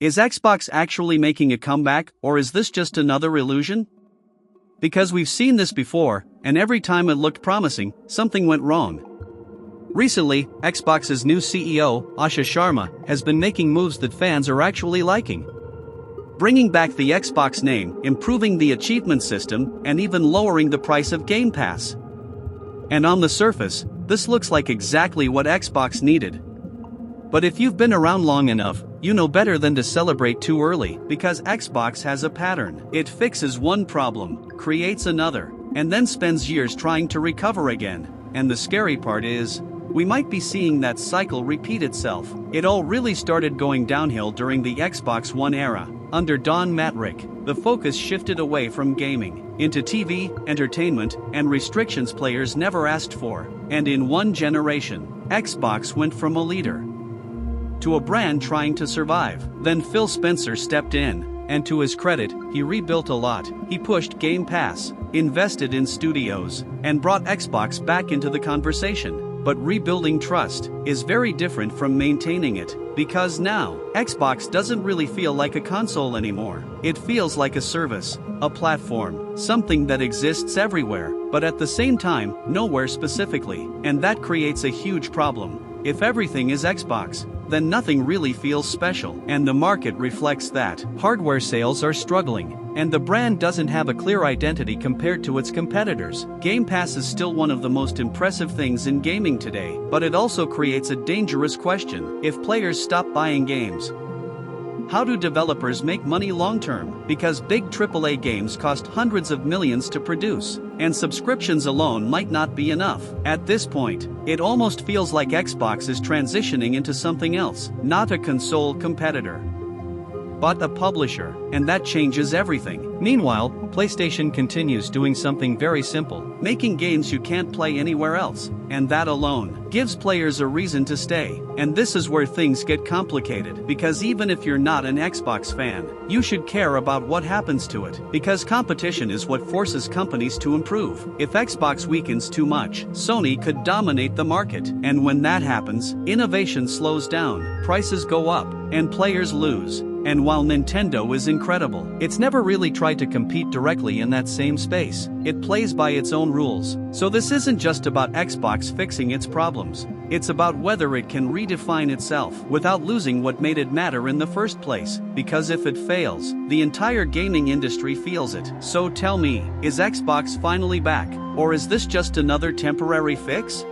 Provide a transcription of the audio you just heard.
Is Xbox actually making a comeback, or is this just another illusion? Because we've seen this before, and every time it looked promising, something went wrong. Recently, Xbox's new CEO, Asha Sharma, has been making moves that fans are actually liking. Bringing back the Xbox name, improving the achievement system, and even lowering the price of Game Pass. And on the surface, this looks like exactly what Xbox needed. But if you've been around long enough, you know better than to celebrate too early, because Xbox has a pattern. It fixes one problem, creates another, and then spends years trying to recover again. And the scary part is, we might be seeing that cycle repeat itself. It all really started going downhill during the Xbox One era. Under Don Mattrick, the focus shifted away from gaming into TV, entertainment, and restrictions players never asked for. And in one generation, Xbox went from a leader to a brand trying to survive. Then Phil Spencer stepped in, and to his credit, he rebuilt a lot. He pushed Game Pass, invested in studios, and brought Xbox back into the conversation. But rebuilding trust is very different from maintaining it, because now, Xbox doesn't really feel like a console anymore. It feels like a service, a platform, something that exists everywhere, but at the same time, nowhere specifically. And that creates a huge problem. If everything is Xbox, then nothing really feels special. And the market reflects that. Hardware sales are struggling, and the brand doesn't have a clear identity compared to its competitors. Game Pass is still one of the most impressive things in gaming today, but it also creates a dangerous question. If players stop buying games, how do developers make money long-term? Because big AAA games cost hundreds of millions to produce, and subscriptions alone might not be enough. At this point, it almost feels like Xbox is transitioning into something else, not a console competitor, but a publisher, and that changes everything. Meanwhile, PlayStation continues doing something very simple, making games you can't play anywhere else, and that alone gives players a reason to stay. And this is where things get complicated, because even if you're not an Xbox fan, you should care about what happens to it, because competition is what forces companies to improve. If Xbox weakens too much, Sony could dominate the market, and when that happens, innovation slows down, prices go up, and players lose. And while Nintendo is incredible, it's never really tried to compete directly in that same space. It plays by its own rules. So this isn't just about Xbox fixing its problems. It's about whether it can redefine itself without losing what made it matter in the first place. Because if it fails, the entire gaming industry feels it. So tell me, is Xbox finally back? Or is this just another temporary fix?